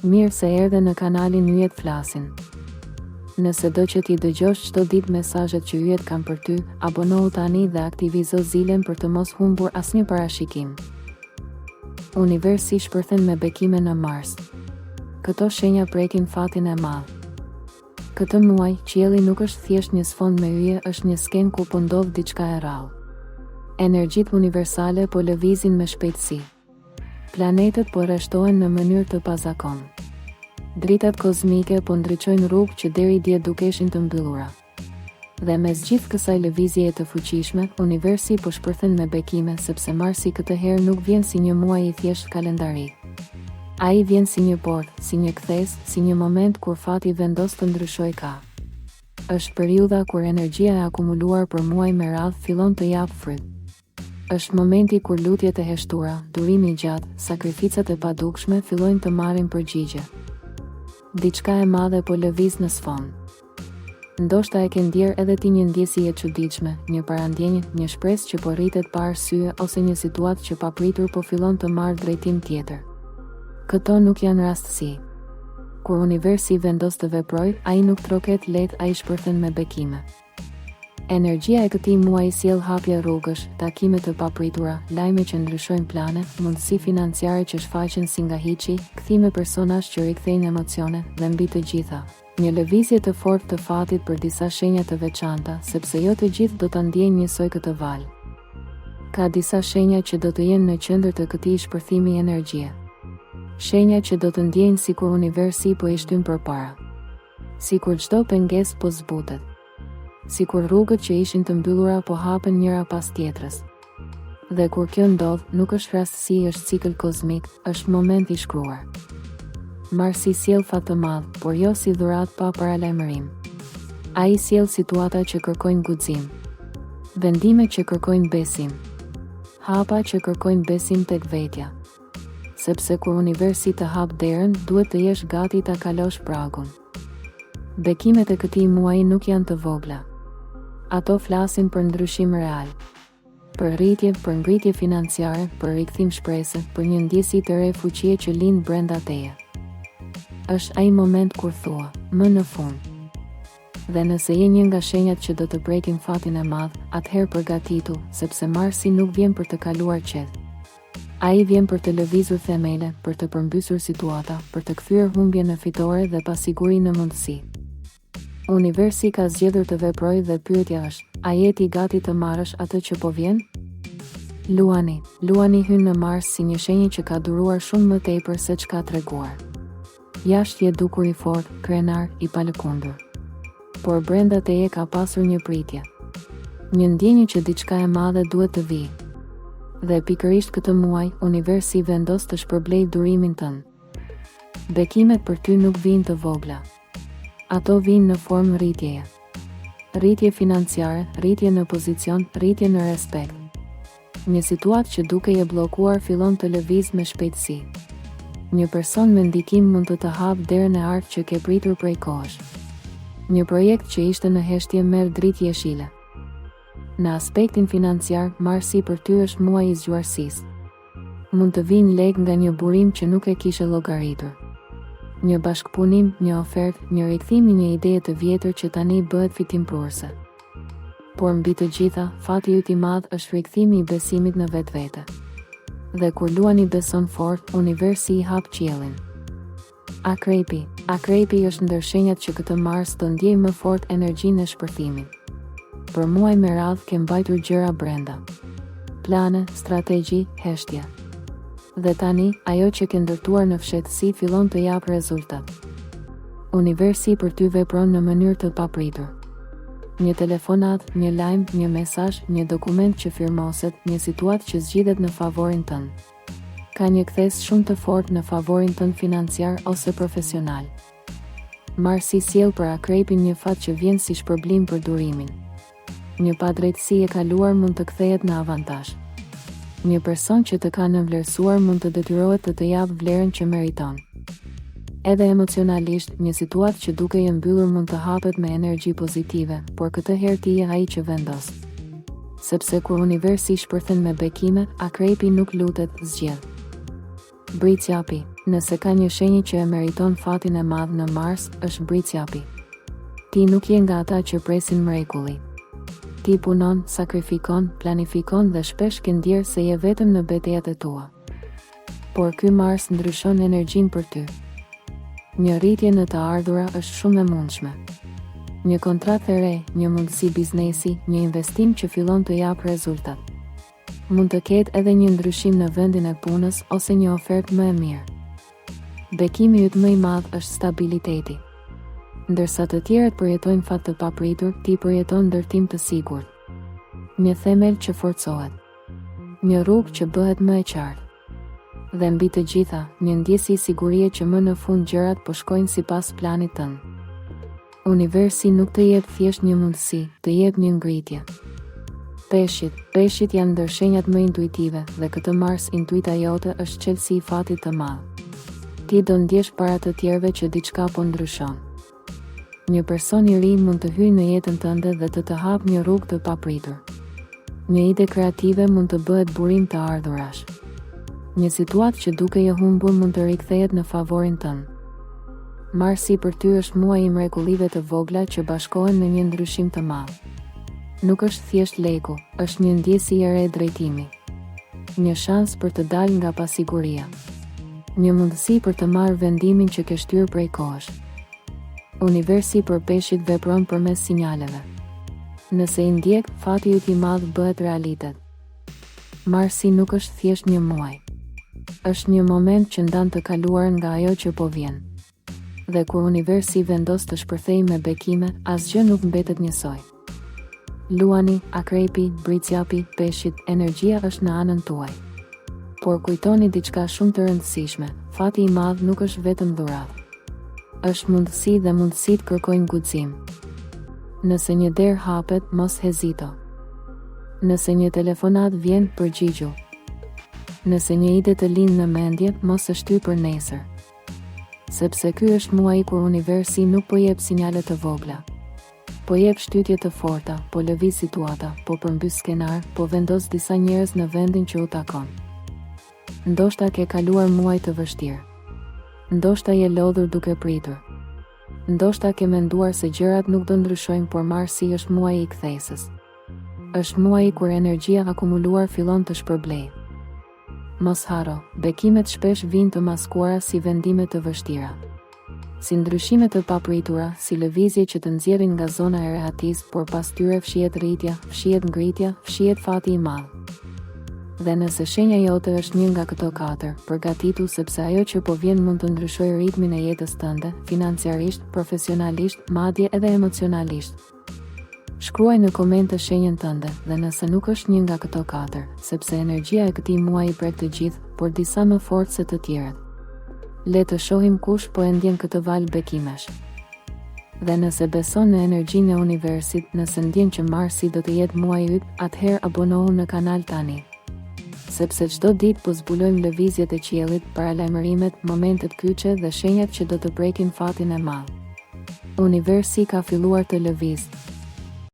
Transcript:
Mirë se erdhe në kanalin Yjet Flasin. Nëse do që ti dëgjosh çdo ditë mesazhet që Yjet kanë për ty, abonohu tani dhe aktivizo zilen për të mos humbur asnjë parashikim. Universi shpërthen me bekime në Mars. Këto shenja prekin fatin e madh. Këtë muaj, qielli nuk është thjesht një sfond me yje, është një skenë ku po ndodh diçka e rrallë. Energjitë universale po lëvizin me shpejtësi. Planetet po rreshtohen në mënyrë të pazakontë. Dritat kozmike po ndriçojnë rrugë që deri dje dukeshin të mbyllura. Dhe mes gjithë kësaj lëvizjeje të fuqishme, universi po shpërthen me bekime sepse Marsi këtë herë nuk vjen si një muaj i thjesht kalendarik. Ai vjen si një portë, si një kthes, si një moment kur fati vendos të ndryshojë ka. Është periudha kur energjia e akumuluar për muaj me radhë fillon të japë fryt. Është momenti kur lutjet e heshtura, durimi i gjatë, sakrificat e padukshme fillojnë të marrin përgjigje. Diçka e madhe po lëviz në sfond. Ndoshta e ke ndjer edhe ti një ndjesi e çuditshme, një parandjenje, një shpresë që po rritet pa arsye ose një situatë që papritur po fillon të marrë drejtim tjetër. Këto nuk janë rastësi. Kur universi vendos të veprojë, ai nuk troket lehtë, ai shpërthen me bekime. Energjia e këtij muaji sjell hapje rrugësh, takime të papritura, lajme që ndryshojnë plane, mundësi financiare që shfaqen si nga hiçi, kthime personazh që rikthejnë emocione dhe mbi të gjitha, një lëvizje të fortë të fatit për disa shenja të veçanta, sepse jo të gjithë do ta ndjejnë njësoj këtë val. Ka disa shenja që do të jenë në qendër të këtij shpërthimi energjie. Shenja që do të ndjejnë sikur universi po i shtyn përpara. Sikur çdo pengesë po zbutet. Sikur rrugët që ishin të mbyllura po hapen njëra pas tjetrës. Dhe kur kjo ndodh, nuk është rastësi, është cikël kozmik, është moment i shkruar. Marsi sjell fat të madh, por jo si dhuratë pa paralajmërim. Ai sjell situata që kërkojnë guxim, vendime që kërkojnë besim, hapa që kërkojnë besim tek vetja. Sepse kur universi të hap derën, duhet të jesh gati ta kalosh pragun. Bekimet e këtij muaji nuk janë të vogla. Ato flasin për ndryshim real, për rritje, për ngritje financiare, për rikthim shpresë, për një ndjesi të re fuqie që lind brenda teje. Është ai moment kur thua, më në fund. Dhe nëse je një nga shenjat që do të prekin fatin e madh, atëherë përgatitu, sepse Marsi nuk vjen për të kaluar qetë. Ai vjen për të lëvizur themele, për të përmbysur situata, për të kthyer humbje në fitore dhe pasiguri në mundësi. Universi ka zgjedhur të veprojë dhe pyetja është, a je ti gati të marrësh atë që po vjen? Luani hyn në Mars si një shenjë që ka duruar shumë më tepër se ç'ka treguar. Jashtë je dukur i fortë, krenar, i palëkundur. Por brenda teje ka pasur një pritje. Një ndjenjë që diçka e madhe duhet të vijë. Dhe pikërisht këtë muaj, universi vendos të shpërblej durimin tënd. Bekimet për ty nuk vijnë të vogla. Ato vijnë në formë rritjeje. Rritje financiare, rritje në pozicion, rritje në respekt. Një situatë që duke je bllokuar fillon të lëviz me shpejtësi. Një person me ndikim mund të hapë derën e artë që ke pritur prej kohësh. Një projekt që ishte në heshtje merr dritë jeshile. Në aspektin financiar, Marsi për ty është muaji i zgjuarsisë. Mund të vinë lek nga një burim që nuk e kishe llogaritur. Një bashkëpunim, një ofertë, një rikthim i një ideje të vjetër që tani bëhet fitimpruese. Por mbi të gjitha, fati yt i madh është rikthimi i besimit në vetvete. Dhe kur luani beson fort, universi i hap qiellin. Akrepi është ndër shenjat që këtë Mars do ndjej më fort energjinë e shpërthimit. Për muaj me radhë ke mbajtur gjëra brenda. Plane, strategji, heshtje. Dhe tani, ajo që ke ndërtuar në fshehtësi fillon të japë rezultat. Universi për ty vepron në mënyrë të papritur. Një telefonat, një lajm, një mesazh, një dokument që firmoset, një situatë që zgjidhet në favorin tënd. Ka një kthes shumë të fortë në favorin tënd financiar ose profesional. Marsi sjell për akrepin një fat që vjen si shpërblim për durimin. Një padrejtësi e kaluar mund të kthehet në avantazh. Një person që të ka nënvlerësuar mund të detyrohet të japë vlerën që meriton. Edhe emocionalisht, një situatë që duke je mbyllur mund të hapet me energji pozitive, por këtë herë ti je ai që vendos. Sepse kur universi shpërthen me bekime, akrepi nuk lutet, zgjedh. Britsjapi, Nëse ka një shenjë që e meriton fatin e madh në Mars, është bricjapi. Ti nuk je nga ata që presin mrekulli. Ti punon, sakrifikon, planifikon dhe shpesh ke ndjerë se je vetëm në betejat e tua. Por ky Mars ndryshon energjinë për ty. Një rritje në të ardhura është shumë e mundshme. Një kontratë e re, një mundësi biznesi, një investim që fillon të jap rezultat. Mund të ketë edhe një ndryshim në vendin e punës ose një ofertë më e mirë. Bekimi yt më i madh është stabiliteti. Ndërsa të tjerët përjetojnë fat të papritur, ti përjeton ndërtim të sigurt. Një themel që forcohet. Një rrugë që bëhet më e qartë. Dhe mbi të gjitha, një ndjesi sigurie që më në fund gjërat po shkojnë sipas planit tënd. Universi nuk të jep thjesht një mundësi, të jep një ngritje. Peshqit janë ndër shenjat më intuitive dhe këtë Mars intuita jote është çelësi i fatit të madh. Ti do ndjesh para të tjerëve që diçka po ndryshon. Një person i ri mund të hyjë në jetën tënde dhe të hap një rrugë të papritur. Një ide kreative mund të bëhet burim të ardhurash. Një situatë që duke e humbur mund të rikthehet në favorin tënd. Marsi për ty është muaji i mrekullive të vogla që bashkohen në një ndryshim të madh. Nuk është thjesht leku, është një ndjesi e re drejtimi. Një shans për të dalë nga pasiguria. Një mundësi për të marrë vendimin që ke shtyrë prej kohësh. Universi për peshqit vepron përmes sinjaleve. Nëse i ndjek, fati yt i madh bëhet realitet. Marsi nuk është thjesht një muaj. Është një moment që ndan të kaluarën nga ajo që po vjen. Dhe kur universi vendos të shpërthejë me bekime, asgjë nuk mbetet njësoj. Luani, akrepi, bricjapi, peshqit, energjia është në anën tuaj. Por kujtoni diçka shumë të rëndësishme, fati i madh nuk është vetëm dhuratë. Është mundësi dhe mundësitë kërkojnë guxim. Nëse një derë hapet, mos hezito. Nëse një telefonat vjen, përgjigju. Nëse një ide të lind në mendje, mos e shtyr për nesër. Sepse ky është muaji kur universi nuk po jep sinjale të vogla. Po jep shtytje të forta, po lëviz situata, po përmbys skenar, po vendos disa njerëz në vendin që u takon. Ndoshta ke kaluar muaj të vështirë. Ndoshta je lodhur duke pritur. Ndoshta ke menduar se gjërat nuk do ndryshojnë, por Marsi është muaji i kthesës. Është muaji kur energjia akumuluar fillon të shpërblejë. Mos haro, bekimet shpesh vijnë të maskuara si vendime të vështira. Si ndryshime të papritura, si lëvizje që të nxjerrin nga zona e rehatisë, por pas tyre fshihet rritja, fshihet ngritja, fshihet fati i madh. Dhe nëse shenja jote është një nga këto katër, përgatitu sepse ajo që po vjen mund të ndryshojë ritmin e jetës tënde, financiarisht, profesionalisht, madje edhe emocionalisht. Shkruaj në komente shenjën tënde dhe nëse nuk është një nga këto katër, sepse energjia e këtij muaji prek të gjithë, por disa më fort se të tjerët. Le të shohim kush po e ndjen këtë val bekimesh. Dhe nëse beson në energjinë e universit, nëse ndjen që Marsi do të jetë muaji yt, atëherë abonohu në kanal tani. Sepse çdo ditë po zbulojmë lëvizjet e qiellit, paralajmërimet, momentet kyçe dhe shenjat që do të prekin fatin e madh. Universi ka filluar të lëvizë.